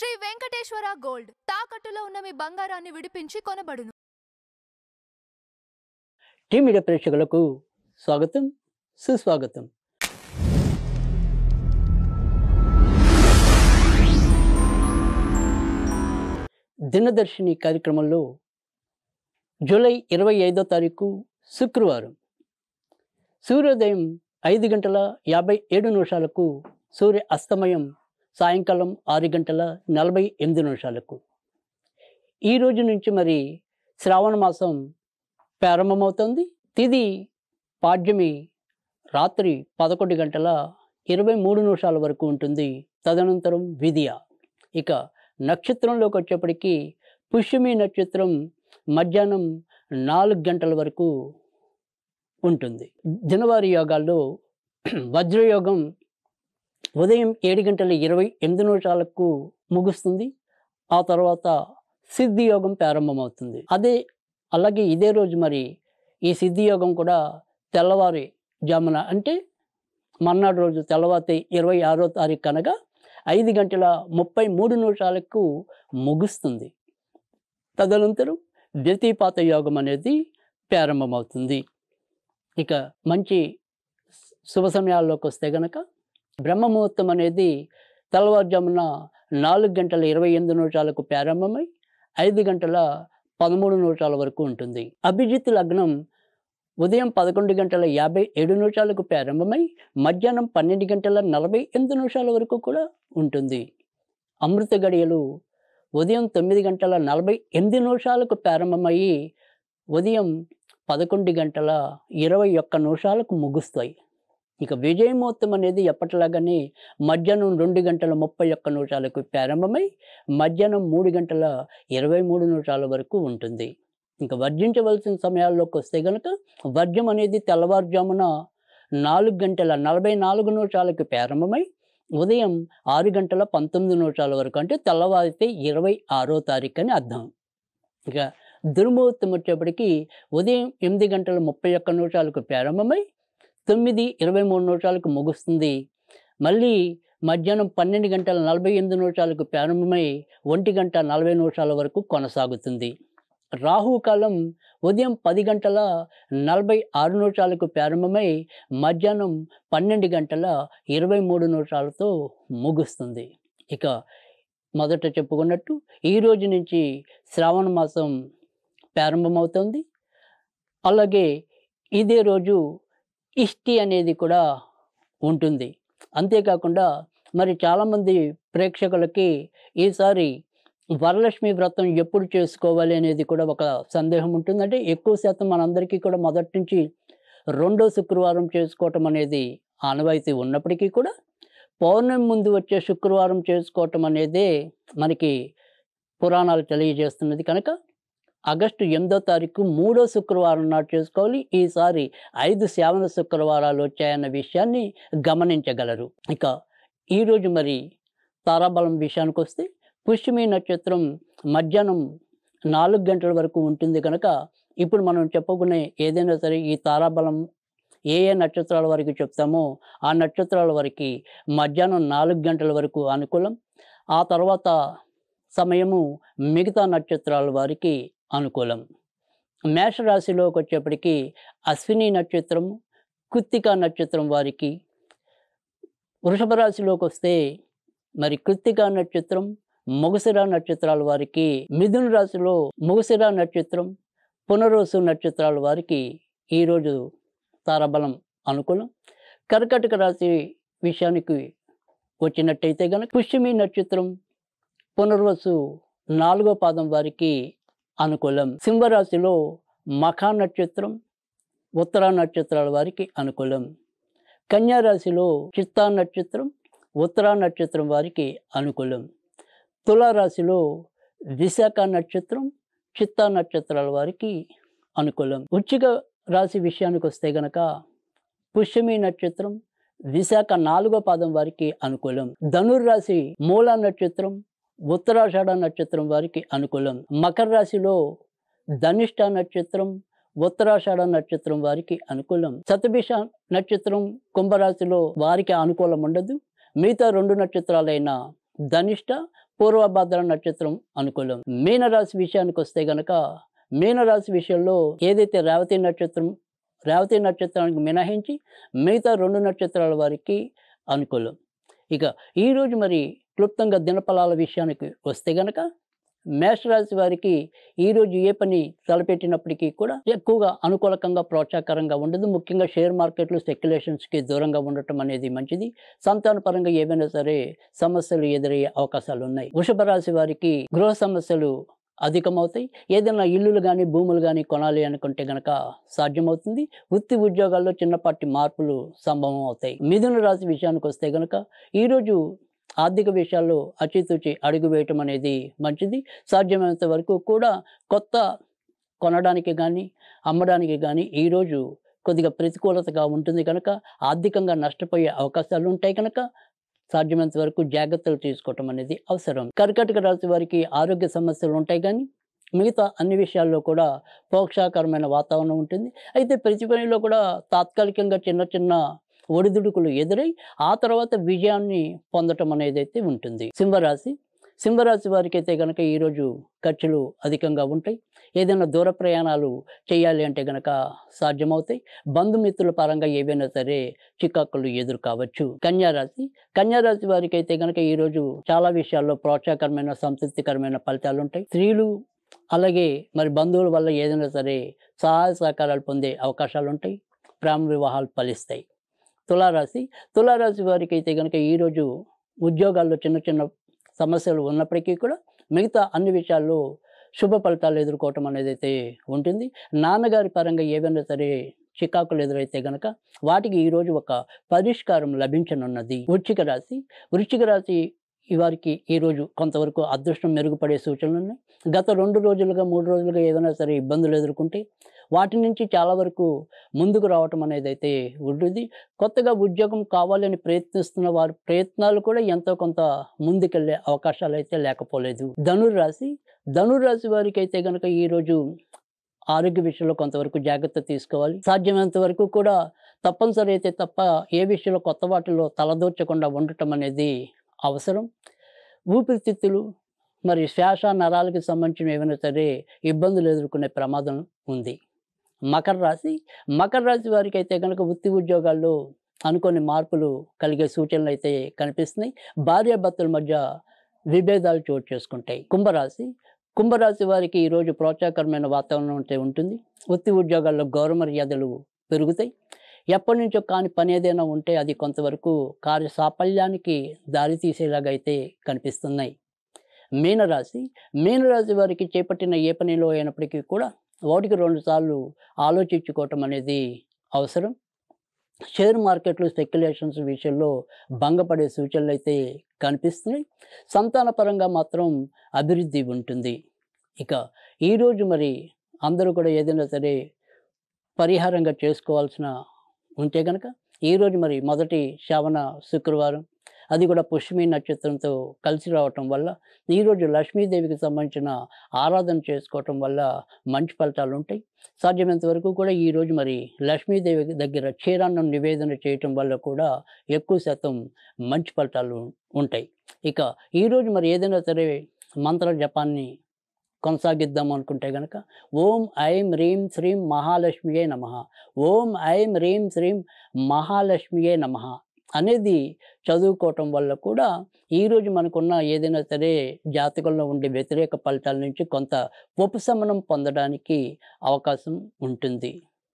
Shri Venkateswara gold తాకట్టులో ఉన్న మీ బంగారాన్ని విడిపించి కొనబడును. టీమ్ మీడియా ప్రేక్షకులకు స్వాగతం, సుస్వాగతం. దినదర్శిని కార్యక్రమంలో జూలై 25వ తారీఖు శుక్రవారం సూర్యోదయం 5:57 సూర్య అస్తమయం సాయంకాలం 6:48 ఈ రోజు నుంచి మరి శ్రావణ మాసం ప్రారంభమవుతుంది. తిది పాడ్యమి రాత్రి 11:23 వరకు ఉంటుంది. తదనంతరం విధియ. ఇక నక్షత్రంలోకి వచ్చేప్పటికీ పుష్యమి నక్షత్రం మధ్యాహ్నం 4 గంటల వరకు ఉంటుంది. దినవారీ యోగాల్లో వజ్రయోగం ఉదయం 7:28 ముగుస్తుంది. ఆ తర్వాత సిద్ధి యోగం ప్రారంభమవుతుంది. అలాగే ఇదే రోజు మరి ఈ సిద్ధి యోగం కూడా తెల్లవారి జామున అంటే మర్నాడు రోజు తెల్లవారి 26వ తారీఖు అనగా 5:33 ముగుస్తుంది. తదనంతరం వ్యతిపాత యోగం అనేది ప్రారంభమవుతుంది. ఇక మంచి శుభ సమయాల్లోకి వస్తే గనక బ్రహ్మముహూర్తం అనేది తెల్లవారుజామున 4:28 ప్రారంభమై 5:13 వరకు ఉంటుంది. అభిజిత్ లగ్నం ఉదయం 11:57 ప్రారంభమై మధ్యాహ్నం 12:48 వరకు కూడా ఉంటుంది. అమృత గడియలు ఉదయం 9:48 ప్రారంభమయ్యి ఉదయం 11:21 ముగుస్తాయి. ఇక విజయముహూర్తం అనేది ఎప్పటిలాగానే మధ్యాహ్నం 2:31 ప్రారంభమై మధ్యాహ్నం 3:23 వరకు ఉంటుంది. ఇంకా వర్జించవలసిన సమయాల్లోకి వస్తే కనుక వర్జం అనేది తెల్లవారుజామున 4:44 ప్రారంభమై ఉదయం 6:19 వరకు, అంటే తెల్లవారితే 26వ తారీఖు అని అర్థం. ఇక దుర్ముహూర్తం వచ్చేప్పటికి ఉదయం 8:31 ప్రారంభమై 9:23 ముగుస్తుంది. మళ్ళీ మధ్యాహ్నం 12:48 ప్రారంభమై 1:40 వరకు కొనసాగుతుంది. రాహుకాలం ఉదయం 10:46 ప్రారంభమై మధ్యాహ్నం 12:23 ముగుస్తుంది. ఇక మొదట చెప్పుకున్నట్టు ఈ రోజు నుంచి శ్రావణ మాసం ప్రారంభమవుతుంది. అలాగే ఇదే రోజు ఇష్టి అనేది కూడా ఉంటుంది. అంతేకాకుండా మరి చాలామంది ప్రేక్షకులకి ఈసారి వరలక్ష్మి వ్రతం ఎప్పుడు చేసుకోవాలి అనేది కూడా ఒక సందేహం ఉంటుంది. అంటే ఎక్కువ శాతం మనందరికీ కూడా మొదటి నుంచి 2వ శుక్రవారం చేసుకోవటం అనేది ఆనవాయితీ ఉన్నప్పటికీ కూడా పౌర్ణమి ముందు వచ్చే శుక్రవారం చేసుకోవటం అనేదే మనకి పురాణాలు తెలియజేస్తున్నది. కనుక ఆగస్టు 8వ తారీఖు 3వ శుక్రవారం నాడు చేసుకోవాలి. ఈసారి 5 శ్రావణ శుక్రవారాలు వచ్చాయన్న విషయాన్ని గమనించగలరు. ఇక ఈరోజు మరి తారాబలం విషయానికి వస్తే పుష్యమి నక్షత్రం మధ్యాహ్నం 4 గంటల వరకు ఉంటుంది. కనుక ఇప్పుడు మనం చెప్పుకునే ఏదైనా సరే ఈ తారాబలం ఏ నక్షత్రాల వరకు చెప్తామో ఆ నక్షత్రాల వరకు మధ్యాహ్నం 4 గంటల వరకు అనుకూలం. ఆ తర్వాత సమయము మిగతా నక్షత్రాల వారికి అనుకూలం. మేషరాశిలోకి వచ్చేప్పటికీ అశ్విని నక్షత్రం, కృత్తికా నక్షత్రం వారికి. వృషభ రాశిలోకి వస్తే మరి కృత్తికా నక్షత్రం, మొగశిర నక్షత్రాల వారికి. మిథున రాశిలో మొగశిర నక్షత్రం, పునరోసు నక్షత్రాల వారికి ఈరోజు తారాబలం అనుకూలం. కర్కాటక రాశి విషయానికి వచ్చినట్టయితే కనుక పుష్యమి నక్షత్రం, పునర్వసు 4వ పాదం వారికి అనుకూలం. సింహరాశిలో మఖా నక్షత్రం, ఉత్తర నక్షత్రాల వారికి అనుకూలం. కన్యారాశిలో చిత్తా నక్షత్రం, ఉత్తర నక్షత్రం వారికి అనుకూలం. తులారాశిలో విశాఖ నక్షత్రం, చిత్తా నక్షత్రాల వారికి అనుకూలం. వృశ్చిక రాశి విషయానికి వస్తే గనక పుష్యమి నక్షత్రం, విశాఖ 4వ పాదం వారికి అనుకూలం. ధనుర్రాశి మూల నక్షత్రం, ఉత్తరాషాఢ నక్షత్రం వారికి అనుకూలం. మకర రాశిలో ధనిష్ట నక్షత్రం, ఉత్తరాషాఢ నక్షత్రం వారికి అనుకూలం. శతభిష నక్షత్రం కుంభరాశిలో వారికి అనుకూలం ఉండదు. మిగతా 2 నక్షత్రాలైన ధనిష్ట, పూర్వభద్ర నక్షత్రం అనుకూలం. మీనరాశి విషయానికి వస్తే గనక మీనరాశి విషయంలో ఏదైతే రేవతి నక్షత్రానికి మినహాయించి మిగతా 2 నక్షత్రాల వారికి అనుకూలం. ఇక ఈరోజు మరి క్లుప్తంగా దినఫలాల విషయానికి వస్తే గనక మేషరాశి వారికి ఈరోజు ఏ పని తలపెట్టినప్పటికీ కూడా ఎక్కువగా అనుకూలకంగా ప్రోత్సాహకరంగా ఉండదు. ముఖ్యంగా షేర్ మార్కెట్లు స్పెక్యులేషన్స్కి దూరంగా ఉండటం అనేది మంచిది. సంతానపరంగా ఏవైనా సరే సమస్యలు ఎదురయ్యే అవకాశాలు ఉన్నాయి. వృషభ రాశి వారికి గృహ సమస్యలు అధికమవుతాయి. ఏదైనా ఇల్లులు కానీ భూములు కానీ కొనాలి అనుకుంటే గనక సాధ్యమవుతుంది. వృత్తి ఉద్యోగాల్లో చిన్నపాటి మార్పులు సంభవం అవుతాయి. మిథున రాశి విషయానికి వస్తే గనక ఈరోజు ఆర్థిక విషయాల్లో అచితూచి అడుగు వేయటం అనేది మంచిది. సాధ్యమైనంత వరకు కూడా కొత్త కొనడానికి కానీ అమ్మడానికి కానీ ఈరోజు కొద్దిగా ప్రతికూలతగా ఉంటుంది కనుక ఆర్థికంగా నష్టపోయే అవకాశాలు ఉంటాయి కనుక సాధ్యమైనంత వరకు జాగ్రత్తలు తీసుకోవటం అనేది అవసరం. కర్కాటక రాశి వారికి ఆరోగ్య సమస్యలు ఉంటాయి కానీ మిగతా అన్ని విషయాల్లో కూడా ప్రోత్సాహకరమైన వాతావరణం ఉంటుంది. అయితే ప్రతి పనిలో కూడా తాత్కాలికంగా చిన్న చిన్న ఒడిదుడుకులు ఎదురై ఆ తర్వాత విజయాన్ని పొందటం అనేది అయితే ఉంటుంది. సింహరాశి వారికి అయితే కనుక ఈరోజు ఖర్చులు అధికంగా ఉంటాయి. ఏదైనా దూర ప్రయాణాలు చేయాలి అంటే కనుక సాధ్యమవుతాయి. బంధుమిత్రుల పరంగా ఏవైనా సరే చికాకులు ఎదురు కావచ్చు. కన్యారాశి వారికి అయితే కనుక ఈరోజు చాలా విషయాల్లో ప్రోత్సాహకరమైన సంతృప్తికరమైన ఫలితాలు ఉంటాయి. స్త్రీలు అలాగే మరి బంధువుల వల్ల ఏదైనా సరే సహాయ సహకారాలు పొందే అవకాశాలు ఉంటాయి. ప్రేమ వివాహాలు ఫలిస్తాయి. తులారాశి వారికి అయితే కనుక ఈరోజు ఉద్యోగాల్లో చిన్న చిన్న సమస్యలు ఉన్నప్పటికీ కూడా మిగతా అన్ని విషయాల్లో శుభ ఫలితాలు ఎదుర్కోవటం అనేది అయితే ఉంటుంది. నాన్నగారి పరంగా ఏవైనా సరే చికాకులు ఎదురైతే గనక వాటికి ఈరోజు ఒక పరిష్కారం లభించనున్నది. వృశ్చిక రాశి వారికి ఈరోజు కొంతవరకు అదృష్టం మెరుగుపడే సూచనలు ఉన్నాయి. గత 2 రోజులుగా 3 రోజులుగా ఏదైనా సరే ఇబ్బందులు ఎదుర్కొంటే వాటి నుంచి చాలా వరకు ముందుకు రావటం అనేది అయితే ఉంటుంది. కొత్తగా ఉద్యోగం కావాలని ప్రయత్నిస్తున్న వారి ప్రయత్నాలు కూడా ఎంతో కొంత ముందుకెళ్ళే అవకాశాలు అయితే లేకపోలేదు. ధనుర్రాశి వారికి అయితే కనుక ఈరోజు ఆరోగ్య విషయంలో కొంతవరకు జాగ్రత్త తీసుకోవాలి. సాధ్యమైనంత వరకు కూడా తప్పనిసరి అయితే తప్ప ఏ విషయంలో కొత్త వాటిలో తలదూర్చకుండా ఉండటం అనేది అవసరం. ఊపిరితిత్తులు మరి శ్వాస నరాలకి సంబంధించిన ఏమైనా సరే ఇబ్బందులు ఎదుర్కొనే ప్రమాదం ఉంది. మకర రాశి వారికి అయితే కనుక వృత్తి ఉద్యోగాల్లో అనుకోని మార్పులు కలిగే సూచనలు అయితే కనిపిస్తున్నాయి. భార్యాభర్తల మధ్య విభేదాలు చోటు చేసుకుంటాయి. కుంభరాశి వారికి ఈరోజు ప్రోత్సాహకరమైన వాతావరణం అయితే ఉంటుంది. వృత్తి ఉద్యోగాల్లో గౌరవ మర్యాదలు పెరుగుతాయి. ఎప్పటి నుంచో కాని పని ఏదైనా ఉంటే అది కొంతవరకు కార్య సాఫల్యానికి దారి తీసేలాగా అయితే కనిపిస్తున్నాయి. మీనరాశి వారికి చేపట్టిన ఏ పనిలో అయినప్పటికీ కూడా 1-2 సార్లు ఆలోచించుకోవటం అనేది అవసరం. షేర్ మార్కెట్లు స్పెక్యులేషన్స్ విషయంలో భంగపడే సూచనలు అయితే కనిపిస్తున్నాయి. సంతానపరంగా మాత్రం అభివృద్ధి ఉంటుంది. ఇక ఈరోజు మరి అందరూ కూడా ఏదైనా సరే పరిహారంగా చేసుకోవాల్సిన ఉంటే కనుక ఈరోజు మరి మొదటి శ్రవణ శుక్రవారం అది కూడా పుష్యమి నక్షత్రంతో కలిసి రావటం వల్ల ఈరోజు లక్ష్మీదేవికి సంబంధించిన ఆరాధన చేసుకోవటం వల్ల మంచి ఫలితాలు ఉంటాయి. సాధ్యమైనంత వరకు కూడా ఈరోజు మరి లక్ష్మీదేవి దగ్గర క్షీరాన్నం నివేదన చేయటం వల్ల కూడా ఎక్కువ శాతం మంచి ఫలితాలు ఉంటాయి. ఇక ఈరోజు మరి ఏదైనా సరే మంత్ర జపాన్ని కొనసాగిద్దాం అనుకుంటే కనుక ఓం ఐం హ్రీం శ్రీం మహాలక్ష్మియే నమః, ఓం ఐం హ్రీం శ్రీం మహాలక్ష్మియే నమః అనేది చదువుకోవటం వల్ల కూడా ఈరోజు మనకున్న ఏదైనా సరే జాతకంలో ఉండే వ్యతిరేక ఫలితాల నుంచి కొంత ఉపశమనం పొందడానికి అవకాశం ఉంటుంది.